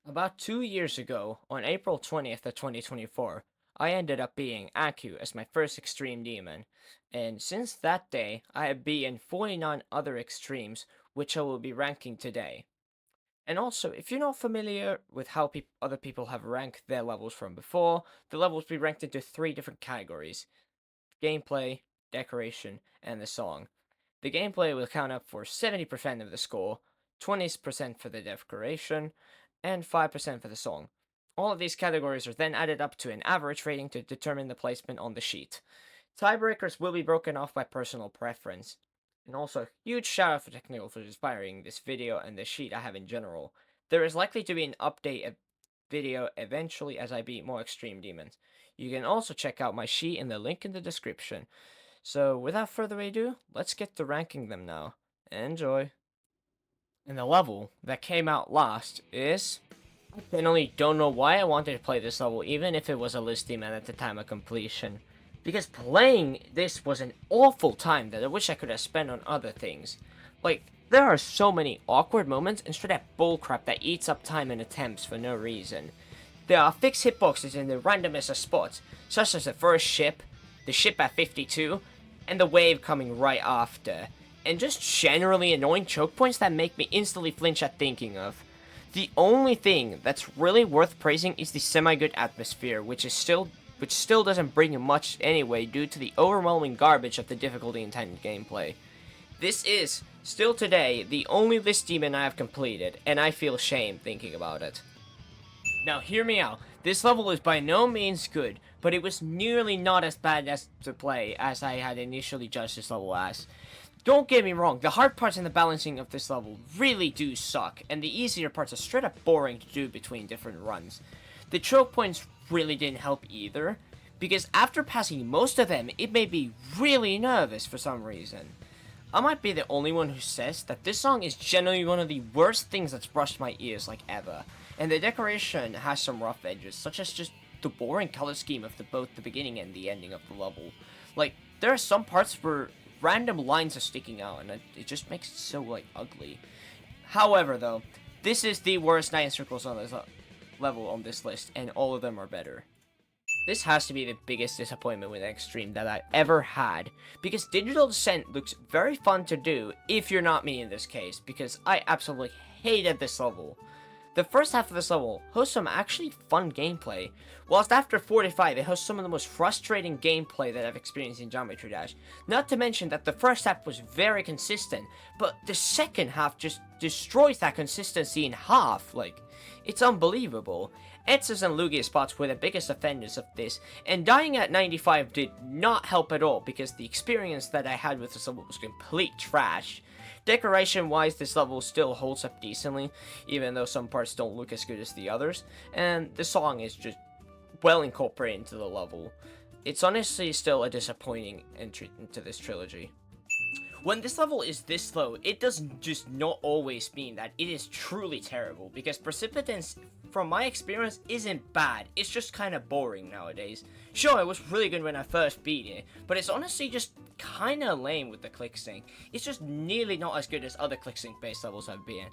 About 2 years ago, on April 20th of 2024, I ended up being Aku as my first extreme demon, and since that day, I have beaten 49 other extremes, which I will be ranking today. And also, if you're not familiar with how other people have ranked their levels from before, the levels will be ranked into three different categories: gameplay, decoration, and the song. The gameplay will count up for 70% of the score, 20% for the decoration, and 5% for the song. All of these categories are then added up to an average rating to determine the placement on the sheet. Tiebreakers will be broken off by personal preference. And also, huge shout out for Technical for inspiring this video and the sheet I have in general. There is likely to be an update video eventually as I beat more extreme demons. You can also check out my sheet in the link in the description. So, without further ado, let's get to ranking them now. Enjoy. And the level that came out last is... I genuinely don't know why I wanted to play this level, even if it was a list demon at the time of completion. Because playing this was an awful time that I wish I could have spent on other things. Like, there are so many awkward moments and straight up bullcrap that eats up time and attempts for no reason. There are fixed hitboxes in the randomest of spots, such as the first ship, the ship at 52, and the wave coming right after, and just generally annoying choke points that make me instantly flinch at thinking of. The only thing that's really worth praising is the semi-good atmosphere, which still doesn't bring much anyway due to the overwhelming garbage of the difficulty intended gameplay. This is, still today, the only list demon I have completed, and I feel shame thinking about it. Now hear me out, this level is by no means good, but it was nearly not as bad as to play as I had initially judged this level as. Don't get me wrong, the hard parts and the balancing of this level really do suck, and the easier parts are straight up boring to do between different runs. The choke points really didn't help either, because after passing most of them, it made me really nervous for some reason. I might be the only one who says that this song is generally one of the worst things that's brushed my ears like ever, and the decoration has some rough edges, such as just the boring color scheme of both the beginning and the ending of the level. Like, there are some parts where random lines are sticking out, and it just makes it so, like, ugly. However, though, this is the worst 9 circles on this level on this list, and all of them are better. This has to be the biggest disappointment with Extreme that I ever had, because Digital Descent looks very fun to do if you're not me in this case, because I absolutely hated this level. The first half of this level hosts some actually fun gameplay, whilst after 45 it hosts some of the most frustrating gameplay that I've experienced in Geometry Dash. Not to mention that the first half was very consistent, but the second half just destroys that consistency in half. Like, it's unbelievable. Etzes and Lugia spots were the biggest offenders of this, and dying at 95 did not help at all because the experience that I had with this level was complete trash. Decoration-wise, this level still holds up decently, even though some parts don't look as good as the others, and the song is just well incorporated into the level. It's honestly still a disappointing entry into this trilogy. When this level is this low, it does just not always mean that it is truly terrible, because Precipitance, from my experience, isn't bad, it's just kinda boring nowadays. Sure, it was really good when I first beat it, but it's honestly just kinda lame with the click sync. It's just nearly not as good as other click sync based levels I've been in.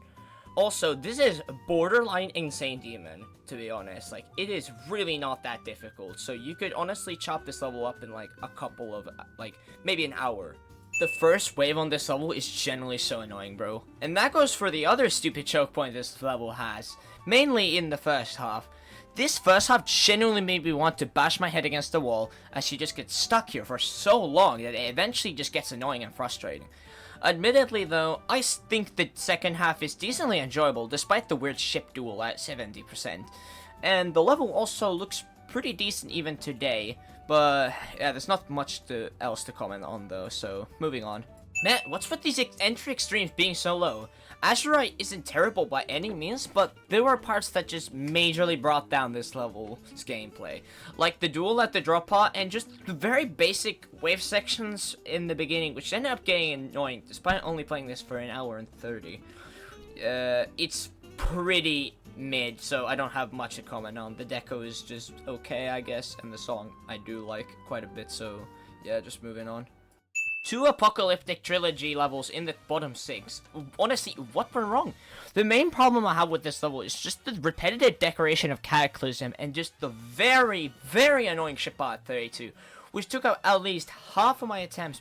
Also, this is borderline insane demon, to be honest. Like, it is really not that difficult, so you could honestly chop this level up in like a couple of, like, maybe an hour. The first wave on this level is generally so annoying, bro. And that goes for the other stupid choke point this level has, mainly in the first half. This first half genuinely made me want to bash my head against the wall, as she just gets stuck here for so long that it eventually just gets annoying and frustrating. Admittedly though, I think the second half is decently enjoyable despite the weird ship duel at 70%. And the level also looks pretty decent even today, but yeah, there's not much else to comment on though, so moving on. Man, what's with these entry extremes being so low? Azurite isn't terrible by any means, but there were parts that just majorly brought down this level's gameplay. Like the duel at the drop pot, and just the very basic wave sections in the beginning, which ended up getting annoying, despite only playing this for an hour and 30. It's pretty mid, so I don't have much to comment on. The deco is just okay, I guess, and the song I do like quite a bit, so yeah, just moving on. 2 apocalyptic trilogy levels in the bottom 6. Honestly, what went wrong? The main problem I have with this level is just the repetitive decoration of Cataclysm and just the very, very annoying ship at 32, which took out at least half of my attempts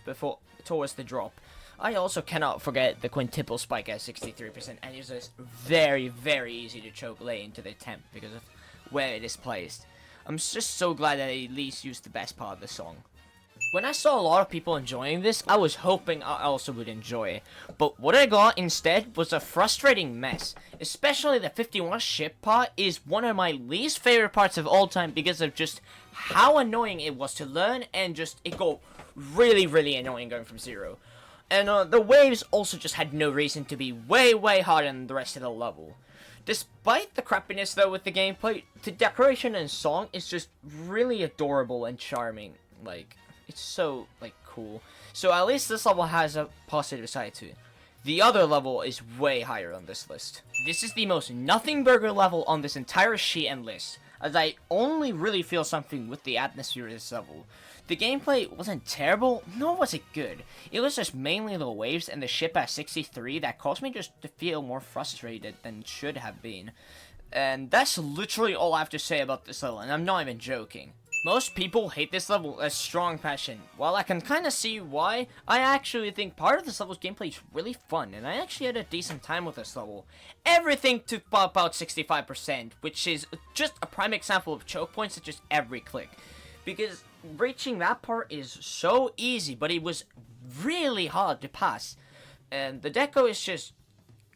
towards the drop. I also cannot forget the quintuple spike at 63%, and it's just very, very easy to choke late into the attempt because of where it is placed. I'm just so glad that I at least used the best part of the song. When I saw a lot of people enjoying this, I was hoping I also would enjoy it. But what I got instead was a frustrating mess. Especially the 51 ship part is one of my least favorite parts of all time because of just how annoying it was to learn and just it got really, really annoying going from 0. And the waves also just had no reason to be way, way harder than the rest of the level. Despite the crappiness though with the gameplay, the decoration and song is just really adorable and charming. Like, it's so, like, cool. So at least this level has a positive side to it. The other level is way higher on this list. This is the most nothing burger level on this entire sheet and list, as I only really feel something with the atmosphere of this level. The gameplay wasn't terrible, nor was it good. It was just mainly the waves and the ship at 63 that caused me just to feel more frustrated than it should have been. And that's literally all I have to say about this level, and I'm not even joking. Most people hate this level as strong passion. While I can kind of see why, I actually think part of this level's gameplay is really fun, and I actually had a decent time with this level. Everything took about 65%, which is just a prime example of choke points at just every click. Because reaching that part is so easy, but it was really hard to pass. And the deco is just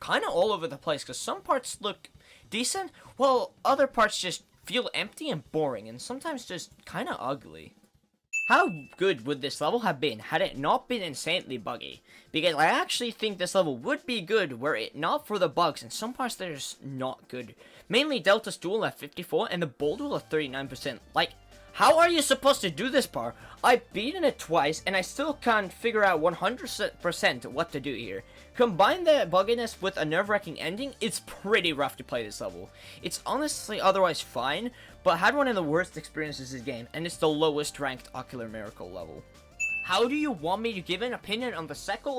kind of all over the place, because some parts look decent, while other parts just feel empty and boring, and sometimes just kind of ugly. How good would this level have been had it not been insanely buggy? Because I actually think this level would be good were it not for the bugs, and some parts that are just not good. Mainly Delta's duel at 54 and the Bull duel at 39%. Like, how are you supposed to do this part? I've beaten it twice, and I still can't figure out 100% what to do here. Combine the bugginess with a nerve-wracking ending, it's pretty rough to play this level. It's honestly otherwise fine, but I had one of the worst experiences this game, and it's the lowest ranked Ocular Miracle level. How do you want me to give an opinion on the second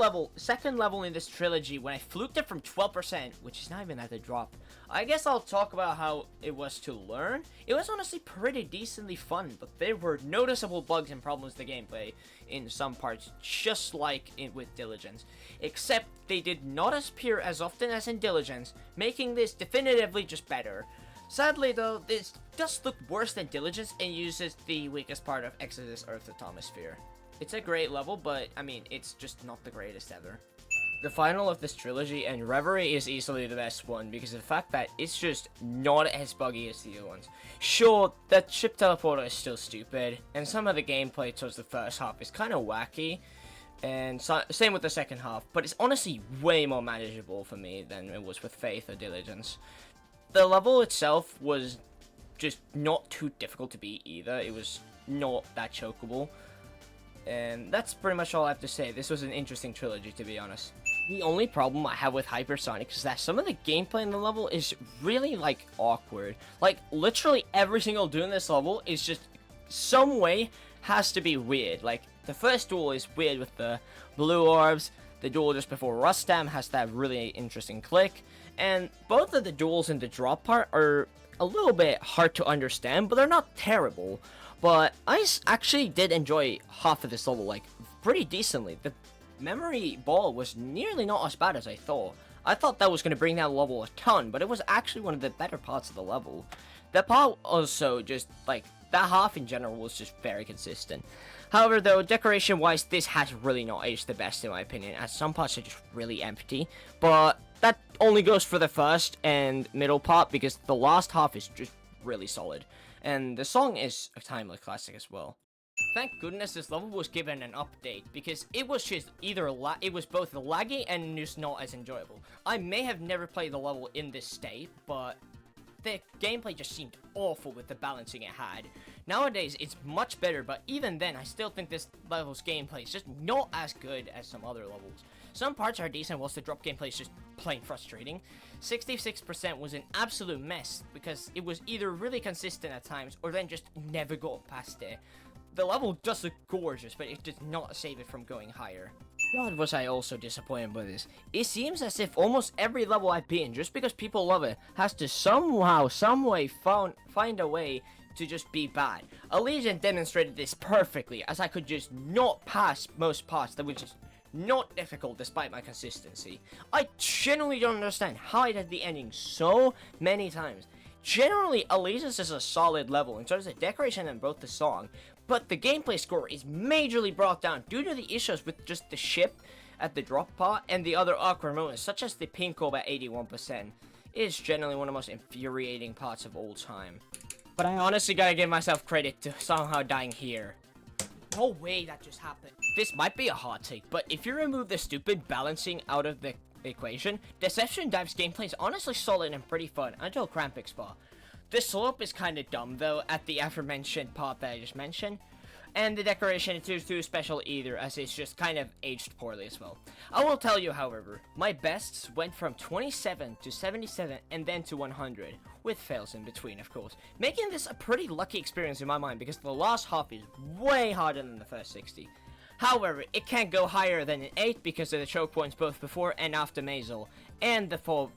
level in this trilogy when I fluked it from 12%, which is not even at the drop? I guess I'll talk about how it was to learn. It was honestly pretty decently fun, but there were noticeable bugs and problems with the gameplay in some parts, just like with Diligence. Except they did not appear as often as in Diligence, making this definitively just better. Sadly though, this does look worse than Diligence and uses the weakest part of Exodus Earth's Atomosphere. It's a great level, but I mean, it's just not the greatest ever. The final of this trilogy, and Reverie, is easily the best one because of the fact that it's just not as buggy as the other ones. Sure, that ship teleporter is still stupid, and some of the gameplay towards the first half is kind of wacky, and same with the second half, but it's honestly way more manageable for me than it was with Faith or Diligence. The level itself was just not too difficult to beat either. It was not that chokeable. And that's pretty much all I have to say. This was an interesting trilogy, to be honest. The only problem I have with Hypersonic is that some of the gameplay in the level is really, like, awkward. Like, literally every single duel in this level is just some way has to be weird. Like, the first duel is weird with the blue orbs. The duel just before Rustam has that really interesting click. And both of the duels in the drop part are a little bit hard to understand, but they're not terrible. But I actually did enjoy half of this level, like, pretty decently. The memory ball was nearly not as bad as I thought. I thought that was going to bring down the level a ton, but it was actually one of the better parts of the level. That part also just, like, that half in general was just very consistent. However, though, decoration-wise, this has really not aged the best in my opinion, as some parts are just really empty. But that only goes for the first and middle part, because the last half is just really solid. And the song is a timeless classic as well. Thank goodness this level was given an update, because it was just it was both laggy and just not as enjoyable. I may have never played the level in this state, but the gameplay just seemed awful with the balancing it had. Nowadays, it's much better, but even then, I still think this level's gameplay is just not as good as some other levels. Some parts are decent, whilst the drop gameplay is just plain frustrating. 66% was an absolute mess, because it was either really consistent at times, or then just never got past it. The level does look gorgeous, but it did not save it from going higher. God, was I also disappointed by this. It seems as if almost every level I've been, just because people love it, has to somehow, someway find a way to just be bad. Allegiant demonstrated this perfectly, as I could just not pass most parts that were just not difficult despite my consistency. I genuinely don't understand how I did the ending so many times. Generally, Allegiance is a solid level in terms of decoration and both the song, but the gameplay score is majorly brought down due to the issues with just the ship at the drop part and the other awkward moments, such as the pink orb at 81%. It is generally one of the most infuriating parts of all time. But I honestly gotta give myself credit to somehow dying here. No way that just happened. This might be a hot take, but if you remove the stupid balancing out of the equation, Deception Dive's gameplay is honestly solid and pretty fun until Chromatic spot. The slope is kinda dumb though at the aforementioned part that I just mentioned. And the decoration is too special either, as it's just kind of aged poorly as well. I will tell you, however, my bests went from 27 to 77 and then to 100, with fails in between, of course, making this a pretty lucky experience in my mind because the last half is way harder than the first 60. However, it can't go higher than an 8 because of the choke points both before and after Mazel, and the full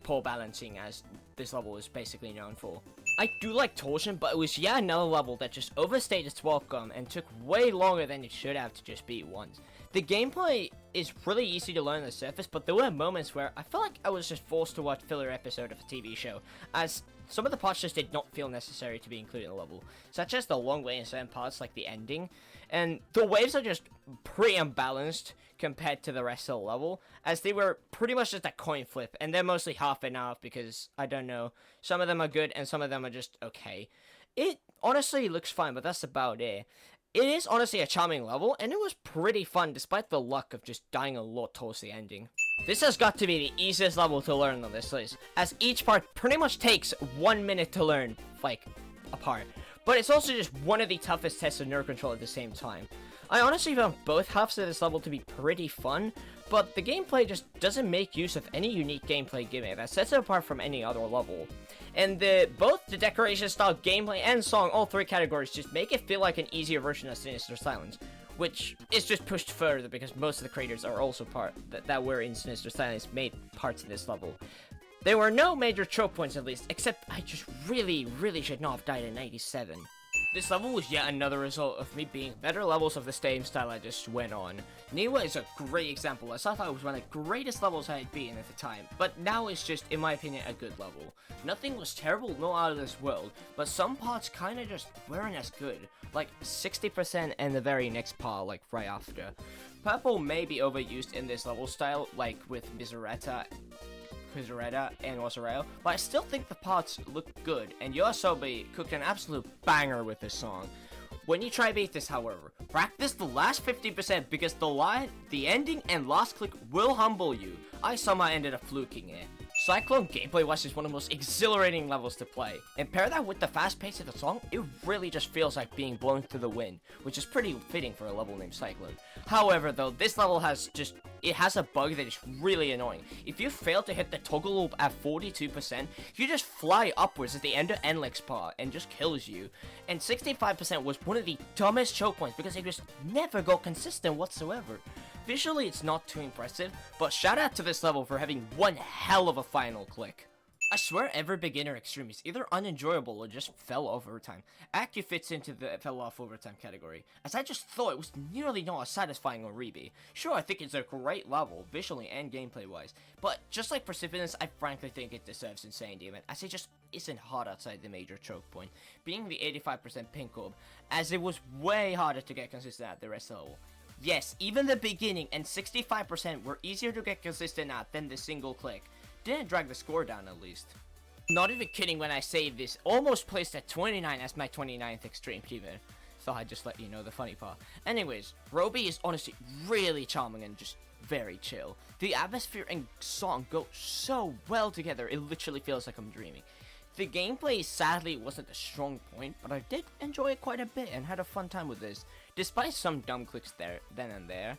pole balancing, as this level is basically known for. I do like Torsion, but it was yet another level that just overstayed its welcome and took way longer than it should have to just beat once. The gameplay is really easy to learn on the surface, but there were moments where I felt like I was just forced to watch filler episode of a TV show, as some of the parts just did not feel necessary to be included in the level, such as the long way in certain parts like the ending, and the waves are just pretty unbalanced compared to the rest of the level, as they were pretty much just a coin flip, and they're mostly half and half because, I don't know, some of them are good and some of them are just okay. It honestly looks fine, but that's about it. It is honestly a charming level, and it was pretty fun despite the luck of just dying a lot towards the ending. This has got to be the easiest level to learn on this list, as each part pretty much takes 1 minute to learn, like, apart. But it's also just one of the toughest tests of nerve control at the same time. I honestly found both halves of this level to be pretty fun, but the gameplay just doesn't make use of any unique gameplay gimmick that sets it apart from any other level. And both the decoration style, gameplay, and song, all three categories, just make it feel like an easier version of Sinister Silence, which is just pushed further because most of the creators are also that were in Sinister Silence made parts of this level. There were no major choke points at least, except I just really should not have died at 97. This level was yet another result of me being better levels of the same style I just went on. Niwa is a great example, as I thought it was one of the greatest levels I had been at the time, but now it's just, in my opinion, a good level. Nothing was terrible, no out of this world, but some parts kinda just weren't as good, like 60% and the very next part, like right after. Purple may be overused in this level style, like with Misereta and Osareo, but I still think the parts look good, and Yoasobi cooked an absolute banger with this song. When you try beat this, however, practice the last 50% because the ending and last click will humble you. I somehow ended up fluking it. Cyclone gameplay-wise is one of the most exhilarating levels to play, and pair that with the fast pace of the song, it really just feels like being blown to the wind, which is pretty fitting for a level named Cyclone. However though, this level has a bug that is really annoying. If you fail to hit the toggle loop at 42%, you just fly upwards at the end of Enlix part and just kills you. And 65% was one of the dumbest choke points because it just never got consistent whatsoever. Visually, it's not too impressive, but shout out to this level for having one hell of a final click. I swear every beginner extreme is either unenjoyable or just fell off over time. Accu fits into the fell off over time category, as I just thought it was nearly not as satisfying on Rebe. Sure, I think it's a great level, visually and gameplay wise, but just like Perseverance, I frankly think it deserves Insane Demon, as it just isn't hot outside the major choke point, being the 85% pink orb, as it was way harder to get consistent at the rest of the level. Yes, even the beginning and 65% were easier to get consistent at than the single click. Didn't drag the score down at least. Not even kidding when I say this, almost placed at 29 as my 29th extreme even. Thought I'd just let you know the funny part. Anyways, Roby is honestly really charming and just very chill. The atmosphere and song go so well together, it literally feels like I'm dreaming. The gameplay sadly wasn't a strong point, but I did enjoy it quite a bit and had a fun time with this. Despite some dumb clicks there, then and there,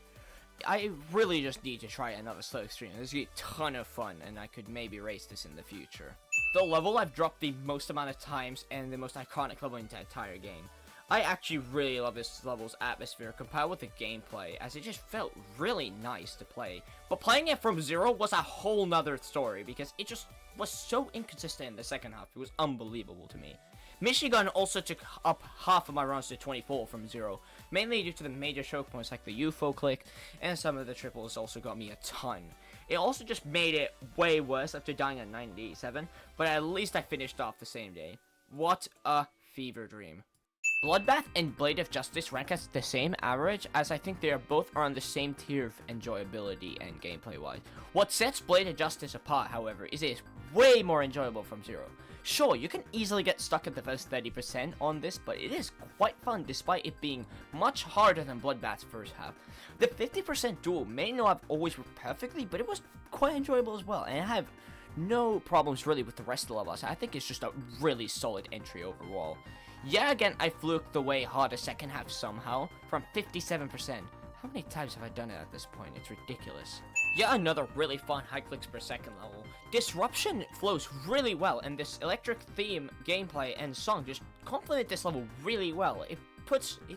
I really just need to try another slow stream. This is a ton of fun, and I could maybe race this in the future. The level I've dropped the most amount of times and the most iconic level in the entire game. I actually really love this level's atmosphere compared with the gameplay, as it just felt really nice to play. But playing it from zero was a whole nother story, because it just was so inconsistent in the second half. It was unbelievable to me. Michigan also took up half of my runs to 24 from zero, mainly due to the major choke points like the UFO click, and some of the triples also got me a ton. It also just made it way worse after dying at 97, but at least I finished off the same day. What a fever dream. Bloodbath and Blade of Justice rank as the same average, as I think they are both around the same tier of enjoyability and gameplay wise. What sets Blade of Justice apart, however, is it is way more enjoyable from zero. Sure, you can easily get stuck at the first 30% on this, but it is quite fun despite it being much harder than Bloodbath's first half. The 50% duel may not have always worked perfectly, but it was quite enjoyable as well, and I have no problems really with the rest of the levels. I think it's just a really solid entry overall. Yeah, again, I fluked the way hard a second half somehow, from 57%. How many times have I done it at this point? It's ridiculous. Yet another really fun high clicks per second level. Disruption flows really well, and this electric theme, gameplay, and song just complement this level really well. It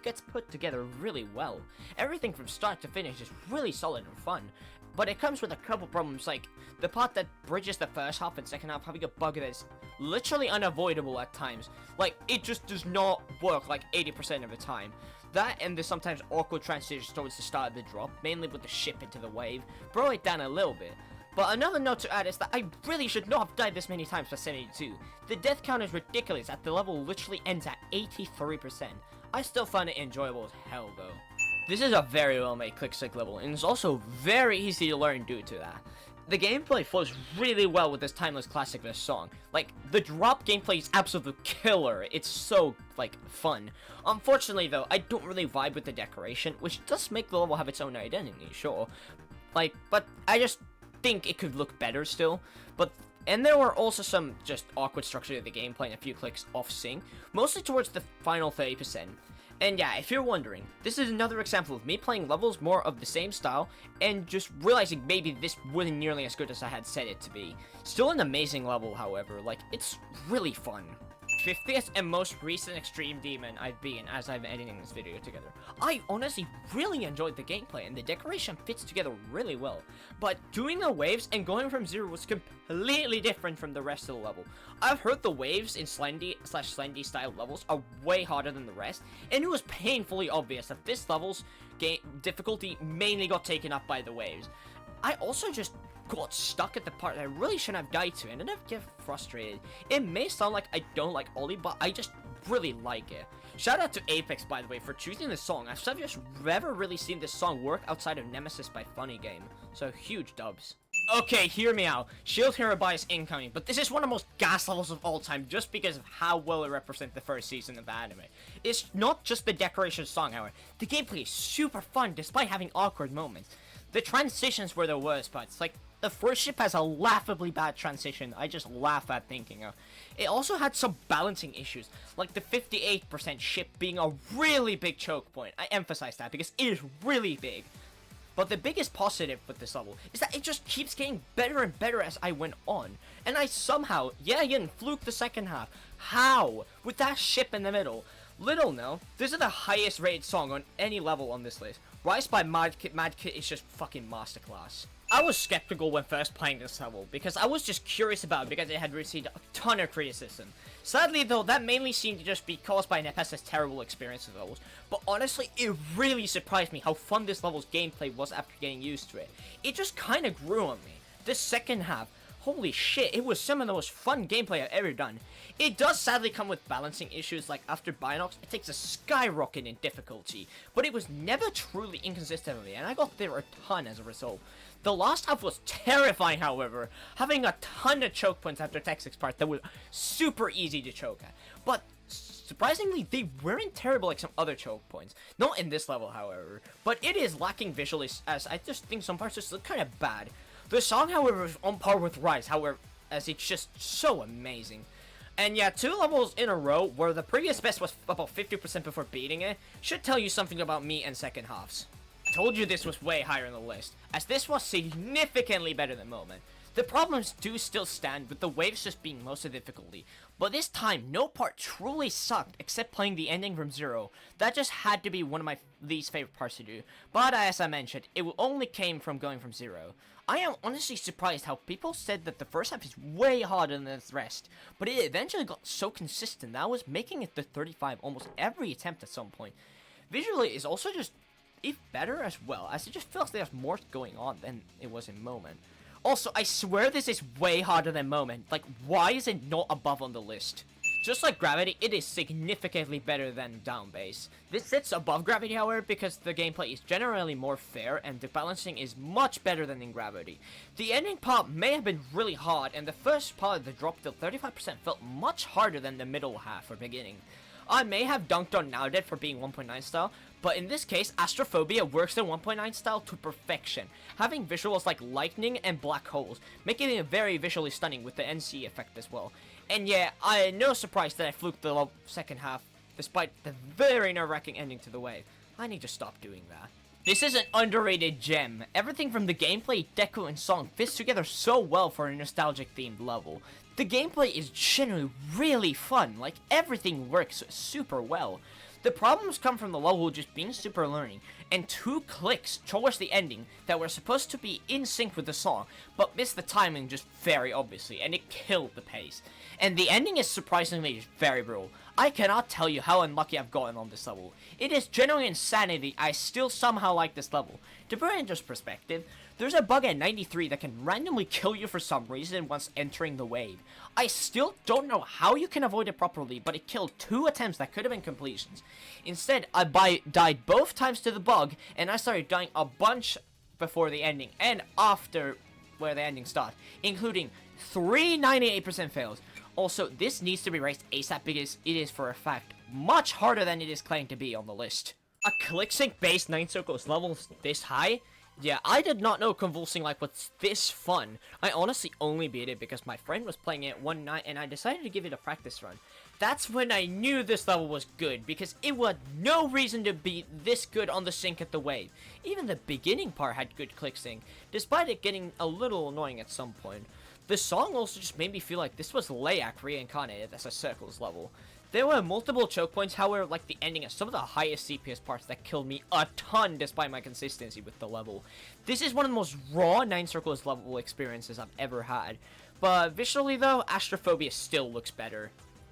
gets put together really well. Everything from start to finish is really solid and fun. But it comes with a couple problems, like the part that bridges the first half and second half having a bug that is literally unavoidable at times. Like, it just does not work like 80% of the time. That and the sometimes awkward transitions towards the start of the drop, mainly with the ship into the wave, brought it down a little bit. But another note to add is that I really should not have died this many times for 72. The death count is ridiculous as the level literally ends at 83%. I still find it enjoyable as hell though. This is a very well made click-stick level, and it's also very easy to learn due to that. The gameplay flows really well with this timeless classic of a song. Like, the drop gameplay is absolute killer. It's so, like, fun. Unfortunately, though, I don't really vibe with the decoration, which does make the level have its own identity, sure. Like, but I just think it could look better still. And there were also some just awkward structure to the gameplay and a few clicks off sync, mostly towards the final 30%. And yeah, if you're wondering, this is another example of me playing levels more of the same style and just realizing maybe this wasn't nearly as good as I had said it to be. Still an amazing level, however, like, it's really fun. 50th and most recent Extreme Demon I've been as I'm editing this video together. I honestly really enjoyed the gameplay and the decoration fits together really well, but doing the waves and going from zero was completely different from the rest of the level. I've heard the waves in Slendy style levels are way harder than the rest, and it was painfully obvious that this level's difficulty mainly got taken up by the waves. I also just got stuck at the part that I really shouldn't have died to, and I never get frustrated. It may sound like I don't like Ollie, but I just really like it. Shout out to Apex, by the way, for choosing this song. I've just never really seen this song work outside of Nemesis by Funny Game, so huge dubs. Okay, hear me out. Shield Hero Bias incoming, but this is one of the most gas levels of all time just because of how well it represents the first season of the anime. It's not just the decoration song, however. The gameplay is super fun despite having awkward moments. The transitions were the worst parts. Like, the first ship has a laughably bad transition. I just laugh at thinking of. It also had some balancing issues, like the 58% ship being a really big choke point. I emphasize that because it is really big. But the biggest positive with this level is that it just keeps getting better and better as I went on. And I somehow, yeah, again, fluked the second half. How? With that ship in the middle. Little known, this is the highest rated song on any level on this list. Rise by Madkid is just fucking masterclass. I was skeptical when first playing this level, because I was just curious about it because it had received a ton of criticism. Sadly though, that mainly seemed to just be caused by Nepessa's terrible experience with levels, but honestly, it really surprised me how fun this level's gameplay was after getting used to it. It just kinda grew on me. The second half, holy shit, it was some of the most fun gameplay I've ever done. It does sadly come with balancing issues, like after Binox, it takes a skyrocket in difficulty, but it was never truly inconsistently, and I got there a ton as a result. The last half was terrifying, however, having a ton of choke points after Texas part that were super easy to choke at. But surprisingly, they weren't terrible like some other choke points. Not in this level, however, but it is lacking visually, as I just think some parts just look kind of bad. The song, however, is on par with Rise, however, as it's just so amazing. And yeah, 2 levels in a row where the previous best was about 50% before beating it should tell you something about me and second halves. I told you this was way higher in the list, as this was significantly better than Moment. The problems do still stand, with the waves just being most of the difficulty, but this time no part truly sucked except playing the ending from Zero. That just had to be one of my least favorite parts to do, but as I mentioned, it only came from going from Zero. I am honestly surprised how people said that the first half is way harder than the rest, but it eventually got so consistent that I was making it to 35 almost every attempt at some point. Visually, it's also just better as well, as it just feels like there's more going on than it was in Moment. Also, I swear this is way harder than Moment. Like, why is it not above on the list? Just like Gravity, it is significantly better than Down Bass. This sits above Gravity, however, because the gameplay is generally more fair and the balancing is much better than in Gravity. The ending part may have been really hard, and the first part of the drop to 35% felt much harder than the middle half or beginning. I may have dunked on Now Dead for being 1.9 style, but in this case, Astrophobia works in 1.9 style to perfection, having visuals like lightning and black holes, making it very visually stunning with the NC effect as well. And yeah, no surprise that I fluked the second half, despite the very nerve-wracking ending to the wave. I need to stop doing that. This is an underrated gem. Everything from the gameplay, deco, and song fits together so well for a nostalgic themed level. The gameplay is genuinely really fun, like everything works super well. The problems come from the level just being super learning, and 2 clicks towards the ending that were supposed to be in sync with the song, but missed the timing just very obviously, and it killed the pace. And the ending is surprisingly very brutal. I cannot tell you how unlucky I've gotten on this level. It is genuine insanity I still somehow like this level. To put it in just perspective, there's a bug at 93 that can randomly kill you for some reason once entering the wave. I still don't know how you can avoid it properly, but it killed 2 attempts that could have been completions. Instead, I died both times to the bug, and I started dying a bunch before the ending and after where the ending starts, including 3 98% fails. Also, this needs to be raised ASAP because it is for a fact much harder than it is claimed to be on the list. A click sync based 9 circles levels this high? Yeah, I did not know convulsing like was this fun. I honestly only beat it because my friend was playing it one night and I decided to give it a practice run. That's when I knew this level was good, because it was no reason to be this good on the sync at the wave. Even the beginning part had good click sync, despite it getting a little annoying at some point. The song also just made me feel like this was Layak reincarnated as a circles level. There were multiple choke points, however, like the ending of some of the highest CPS parts that killed me a ton despite my consistency with the level. This is one of the most raw 9 circles level experiences I've ever had. But visually though, Astrophobia still looks better.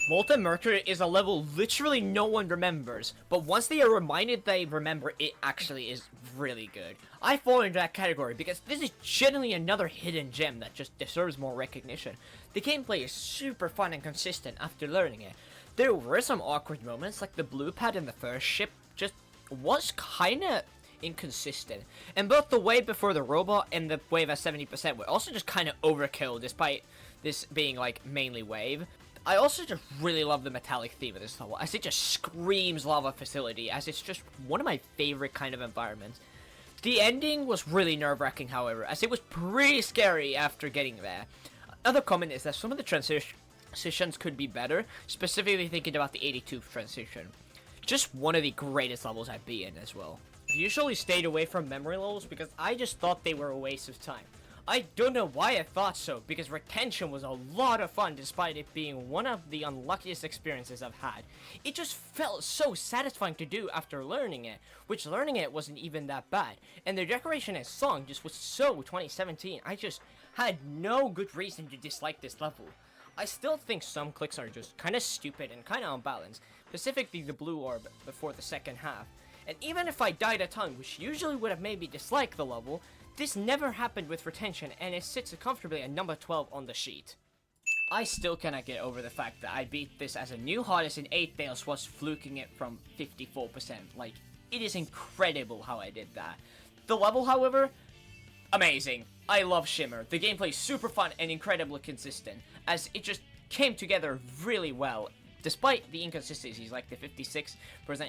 Molten Mercury is a level literally no one remembers, but once they are reminded they remember, it actually is really good. I fall into that category because this is genuinely another hidden gem that just deserves more recognition. The gameplay is super fun and consistent after learning it. There were some awkward moments, like the blue pad in the first ship just was kinda inconsistent, and both the wave before the robot and the wave at 70% were also just kinda overkill despite this being like mainly wave. I also just really love the metallic theme of this level, as it just screams lava facility, as it's just one of my favorite kind of environments. The ending was really nerve-wracking, however, as it was pretty scary after getting there. Another comment is that some of the transitions could be better, specifically thinking about the 82 transition. Just one of the greatest levels I've been in as well. I've usually stayed away from memory levels because I just thought they were a waste of time. I don't know why I thought so, because retention was a lot of fun despite it being one of the unluckiest experiences I've had. It just felt so satisfying to do after learning it, which learning it wasn't even that bad. And the decoration and song just was so 2017, I just had no good reason to dislike this level. I still think some clicks are just kinda stupid and kinda unbalanced, specifically the blue orb before the second half. And even if I died a ton, which usually would have made me dislike the level, this never happened with retention, and it sits comfortably at number 12 on the sheet. I still cannot get over the fact that I beat this as a new hardest in 8 Days was fluking it from 54%. Like, it is incredible how I did that. The level, however, amazing. I love Shimmer. The gameplay is super fun and incredibly consistent, as it just came together really well, despite the inconsistencies like the 56%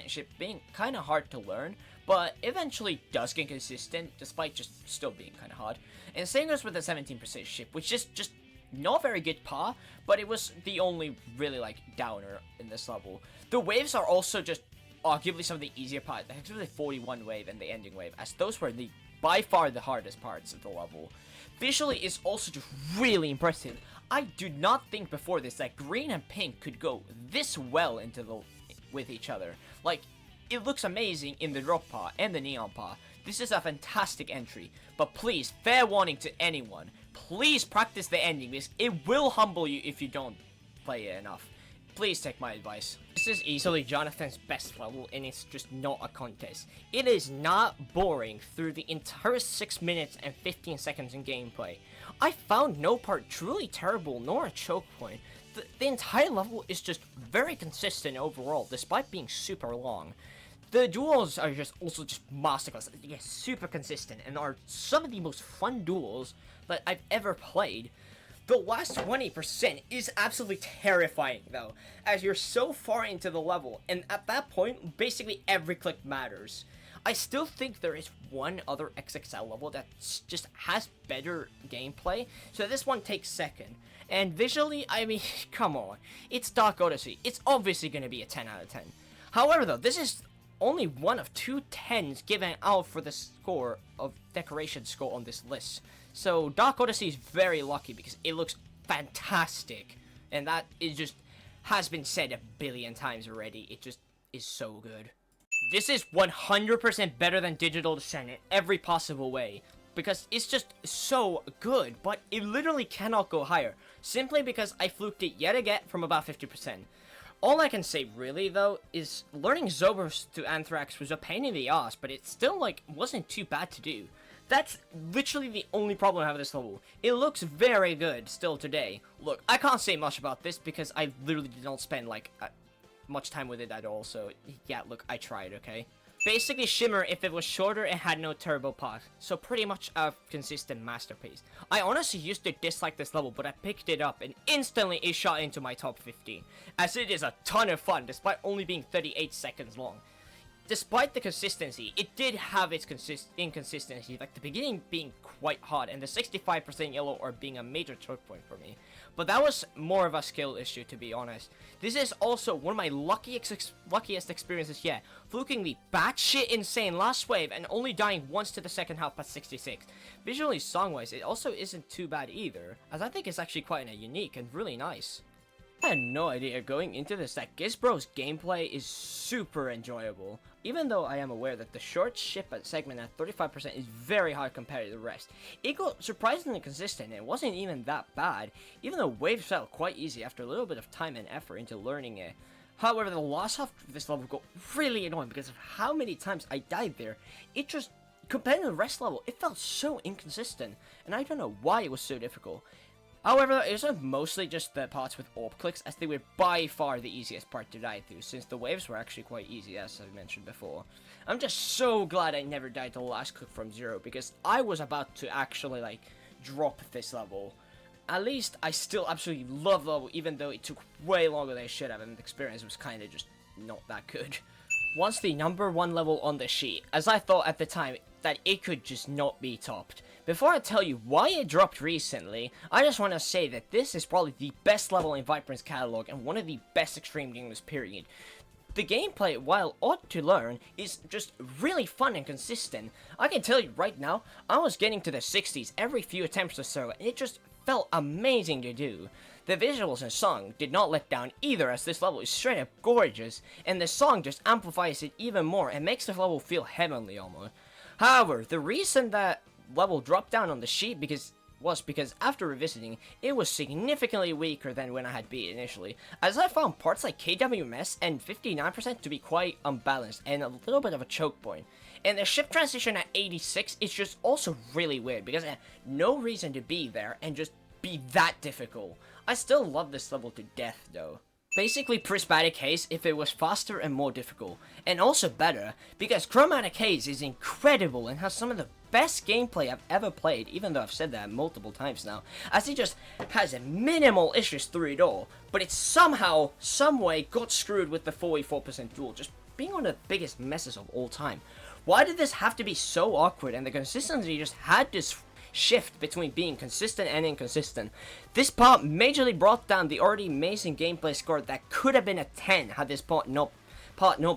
ship being kind of hard to learn, but eventually does get consistent despite just still being kind of hard. And same goes with the 17% ship, which is just not very good par, but it was the only really like downer in this level. The waves are also just arguably some of the easier parts, actually the 41 wave and the ending wave, as those were the by far the hardest parts of the level. visually it's also just really impressive. I do not think before this that green and pink could go this well with each other. Like, it looks amazing in the drop part and the neon part. This is a fantastic entry, but please, fair warning to anyone, please practice the ending because it will humble you if you don't play it enough. Please take my advice. This is easily Jonathan's best level, and it's just not a contest. It is not boring through the entire 6 minutes and 15 seconds in gameplay. I found no part truly terrible nor a choke point. The entire level is just very consistent overall, despite being super long. The duels are just also just masterclass. They're super consistent and are some of the most fun duels that I've ever played. The last 20% is absolutely terrifying though, as you're so far into the level, and at that point, basically every click matters. I still think there is one other XXL level that just has better gameplay, so this one takes second. And visually, I mean, come on, it's Dark Odyssey. It's obviously going to be a 10 out of 10. However though, this is only one of 2 10s given out for the score of decoration score on this list. So Dark Odyssey is very lucky because it looks fantastic, and that is just has been said a billion times already. It just is so good. This is 100% better than Digital Descent in every possible way, because it's just so good, but it literally cannot go higher, simply because I fluked it yet again from about 50%. All I can say really though is learning Zobers to Anthrax was a pain in the ass, but it still like wasn't too bad to do. That's literally the only problem I have with this level. It looks very good still today. Look, I can't say much about this because I literally did not spend like much time with it at all, so yeah, look, I tried, okay? Basically Shimmer if it was shorter and had no turbo pod, so pretty much a consistent masterpiece. I honestly used to dislike this level, but I picked it up and instantly it shot into my top 15, as it is a ton of fun despite only being 38 seconds long. Despite the consistency, it did have its inconsistency, like the beginning being quite hot and the 65% yellow or being a major choke point for me. But that was more of a skill issue, to be honest. This is also one of my luckiest experiences yet, fluking the batshit insane last wave and only dying once to the second half at 66. Visually, song-wise, it also isn't too bad either, as I think it's actually quite unique and really nice. I had no idea going into this that Gizbro's gameplay is super enjoyable, even though I am aware that the short ship segment at 35% is very hard compared to the rest. It got surprisingly consistent and it wasn't even that bad, even though waves felt quite easy after a little bit of time and effort into learning it. However, the last half of this level got really annoying because of how many times I died there. It just, compared to the rest level, it felt so inconsistent, and I don't know why it was so difficult. However, it was mostly just the parts with orb clicks, as they were by far the easiest part to die through, since the waves were actually quite easy, as I mentioned before. I'm just so glad I never died the last click from 0, because I was about to actually, like, drop this level. At least, I still absolutely love the level, even though it took way longer than I should have, and the experience was kinda just not that good. Once the number 1 level on the sheet, as I thought at the time that it could just not be topped. Before I tell you why it dropped recently, I just want to say that this is probably the best level in Vibrant's catalog and one of the best extreme games period. The gameplay, while odd to learn, is just really fun and consistent. I can tell you right now, I was getting to the 60s every few attempts or so, and it just felt amazing to do. The visuals and song did not let down either, as this level is straight up gorgeous, and the song just amplifies it even more and makes the level feel heavenly almost. However, the reason that level dropped down on the sheet was because after revisiting, it was significantly weaker than when I had beat it initially, as I found parts like KWMS and 59% to be quite unbalanced and a little bit of a choke point. And the ship transition at 86 is just also really weird, because it had no reason to be there and just be that difficult. I still love this level to death though. Basically Prismatic Haze if it was faster and more difficult, and also better, because Chromatic Haze is incredible and has some of the best gameplay I've ever played, even though I've said that multiple times now, as it just has minimal issues through it all, but it somehow, someway got screwed with the 44% duel, just being one of the biggest messes of all time. Why did this have to be so awkward, and the consistency just had this shift between being consistent and inconsistent? This part majorly brought down the already amazing gameplay score that could have been a 10 had this part not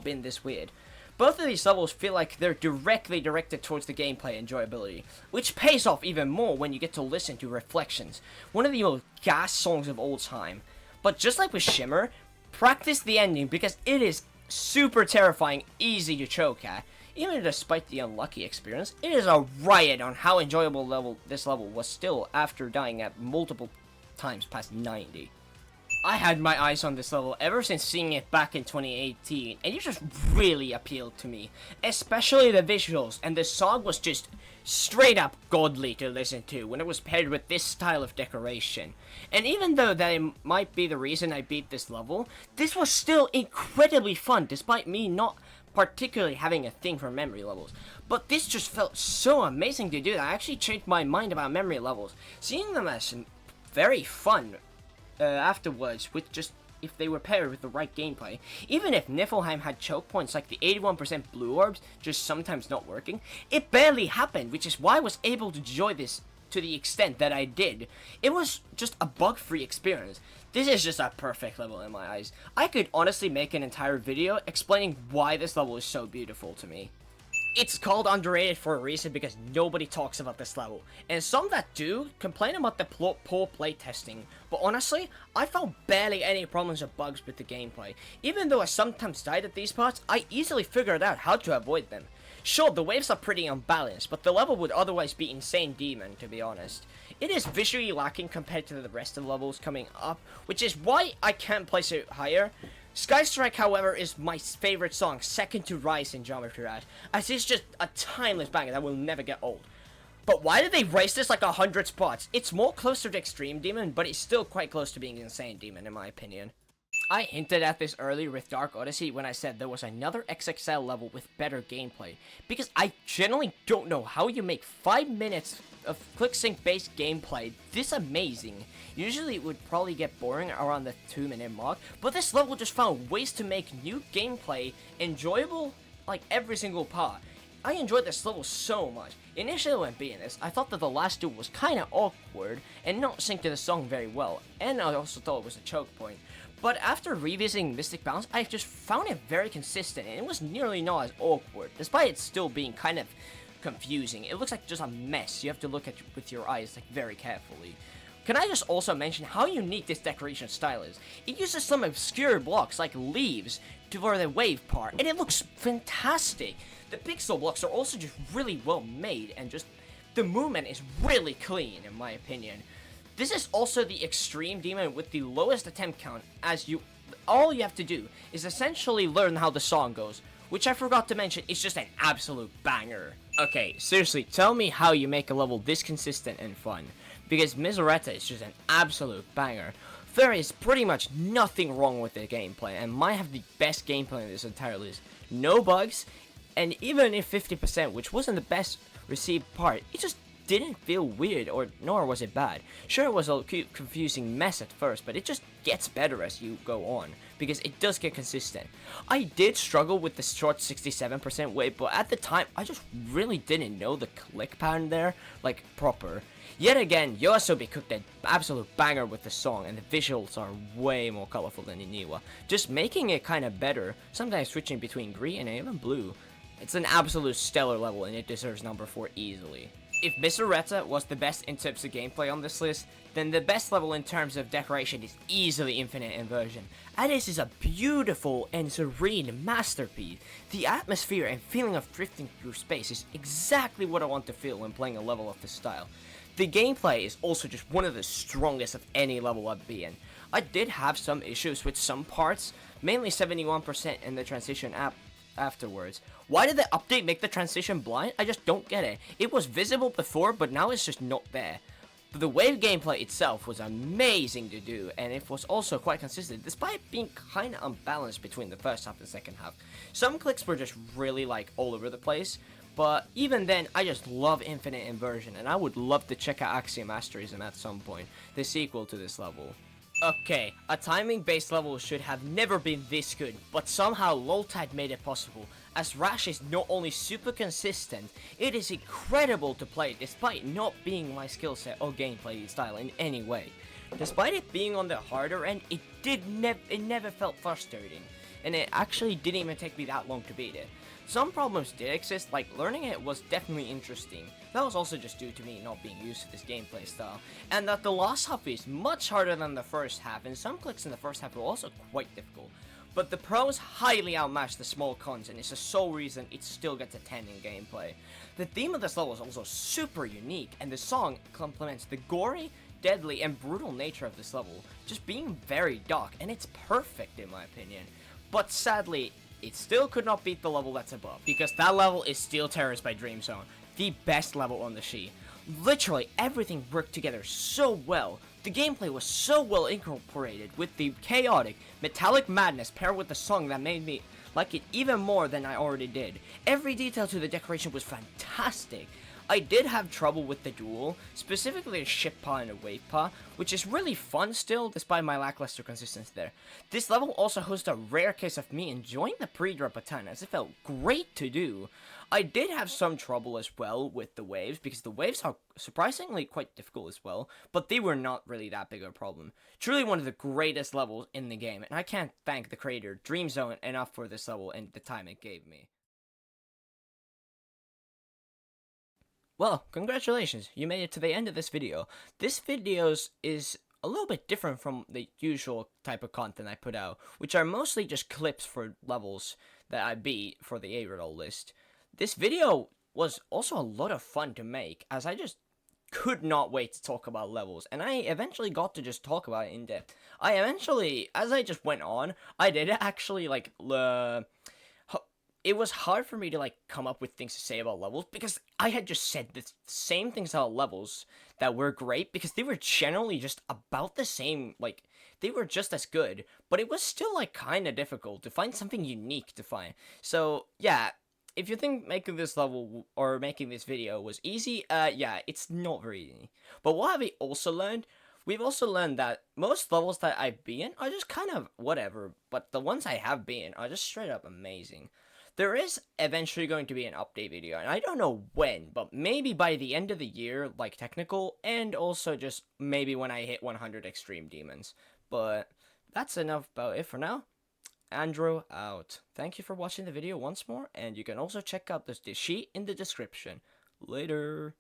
been this weird. Both of these levels feel like they're directly directed towards the gameplay enjoyability, which pays off even more when you get to listen to Reflections, one of the most gas songs of all time. But just like with Shimmer, practice the ending because it is super terrifying, easy to choke at. Even despite the unlucky experience, it is a riot on how enjoyable this level was still after dying at multiple times past 90. I had my eyes on this level ever since seeing it back in 2018, and it just really appealed to me. Especially the visuals, and the song was just straight up godly to listen to when it was paired with this style of decoration. And even though that might be the reason I beat this level, this was still incredibly fun despite me not particularly having a thing for memory levels. But this just felt so amazing to do that I actually changed my mind about memory levels. Seeing them as very fun afterwards, with just if they were paired with the right gameplay. Even if Niflheim had choke points like the 81% blue orbs just sometimes not working, it barely happened, which is why I was able to enjoy this to the extent that I did. It was just a bug-free experience. This is just a perfect level in my eyes. I could honestly make an entire video explaining why this level is so beautiful to me. It's called underrated for a reason because nobody talks about this level, and some that do complain about the poor playtesting, but honestly, I found barely any problems or bugs with the gameplay. Even though I sometimes died at these parts, I easily figured out how to avoid them. Sure, the waves are pretty unbalanced, but the level would otherwise be insane demon, to be honest. It is visually lacking compared to the rest of the levels coming up, which is why I can't place it higher. Sky Strike, however, is my favorite song, second to Rise in Geometry Dash, as it's just a timeless banger that will never get old. But why did they raise this like 100 spots? It's more closer to Extreme Demon, but it's still quite close to being Insane Demon in my opinion. I hinted at this earlier with Dark Odyssey when I said there was another XXL level with better gameplay, because I generally don't know how you make 5 minutes of click-sync based gameplay this amazing. Usually it would probably get boring around the 2-minute mark, but this level just found ways to make new gameplay enjoyable like every single part. I enjoyed this level so much. Initially when beating this, I thought that the last duel was kinda awkward and not synced to the song very well, and I also thought it was a choke point. But after revisiting Mystic Bounce, I just found it very consistent, and it was nearly not as awkward, despite it still being kind of confusing. It looks like just a mess you have to look at with your eyes like very carefully. Can I just also mention how unique this decoration style is? It uses some obscure blocks like leaves for the wave part, and it looks fantastic. The pixel blocks are also just really well made, and just the movement is really clean in my opinion. This is also the Extreme Demon with the lowest attempt count, as all you have to do is essentially learn how the song goes, which I forgot to mention is just an absolute banger. Okay, seriously, tell me how you make a level this consistent and fun, because Miseretta is just an absolute banger. There is pretty much nothing wrong with the gameplay, and might have the best gameplay in this entire list. No bugs, and even if 50%, which wasn't the best received part, it just didn't feel weird, or nor was it bad. Sure, it was a confusing mess at first, but it just gets better as you go on, because it does get consistent. I did struggle with the short 67% wave, but at the time, I just really didn't know the click pattern there, like, proper. Yet again, Yoasobi cooked an absolute banger with the song, and the visuals are way more colorful than Iniwa, just making it kinda better, sometimes switching between green and even blue. It's an absolute stellar level, and it deserves number 4 easily. If Miseretta was the best in terms of gameplay on this list, then the best level in terms of decoration is easily Infinite Inversion. And this is a beautiful and serene masterpiece. The atmosphere and feeling of drifting through space is exactly what I want to feel when playing a level of this style. The gameplay is also just one of the strongest of any level I've been in. I did have some issues with some parts, mainly 71% in the transition afterwards. Why did the update make the transition blind? I just don't get it. It was visible before, but now it's just not there. But the wave gameplay itself was amazing to do, and it was also quite consistent, despite being kinda unbalanced between the first half and second half. Some clicks were just really like all over the place, but even then, I just love Infinite Inversion, and I would love to check out Axiom Asterism at some point, the sequel to this level. Okay, a timing-based level should have never been this good, but somehow Loltad made it possible, as Rash is not only super consistent, it is incredible to play despite not being my skill set or gameplay style in any way. Despite it being on the harder end, it never felt frustrating. and it actually didn't even take me that long to beat it. Some problems did exist, like learning it was definitely interesting. That was also just due to me not being used to this gameplay style, and that the last half is much harder than the first half, and some clicks in the first half were also quite difficult. But the pros highly outmatch the small cons, and it's the sole reason it still gets a 10 in gameplay. The theme of this level is also super unique, and the song complements the gory, deadly, and brutal nature of this level, just being very dark, and it's perfect in my opinion. But sadly, it still could not beat the level that's above, because that level is Steel Terrors by Dream Zone, the best level on the Shi. Literally everything worked together so well. The gameplay was so well incorporated with the chaotic, metallic madness paired with the song that made me like it even more than I already did. Every detail to the decoration was fantastic. I did have trouble with the duel, specifically a ship paw and a wave paw, which is really fun still, despite my lackluster consistency there. This level also hosts a rare case of me enjoying the pre-drop a ton, as it felt great to do. I did have some trouble as well with the waves, because the waves are surprisingly quite difficult as well, but they were not really that big of a problem. Truly one of the greatest levels in the game, and I can't thank the creator, Dream Zone, enough for this level and the time it gave me. Well, congratulations, you made it to the end of this video. This video is a little bit different from the usual type of content I put out, which are mostly just clips for levels that I beat for the A-roll list. This video was also a lot of fun to make, as I just could not wait to talk about levels, and I eventually got to just talk about it in depth. As I just went on, I did actually, like, it was hard for me to like come up with things to say about levels, because I had just said the same things about levels that were great, because they were generally just about the same, like they were just as good, but it was still like kind of difficult to find something unique to find. So yeah, if you think making this level or making this video was easy, yeah, it's not very easy. But what have we also learned? We've also learned that most levels that I've been in are just kind of whatever, but the ones I have been are just straight up amazing. There is eventually going to be an update video, and I don't know when, but maybe by the end of the year, like technical, and also just maybe when I hit 100 Extreme Demons. But that's enough about it for now. Andrew out. Thank you for watching the video once more, and you can also check out the sheet in the description. Later.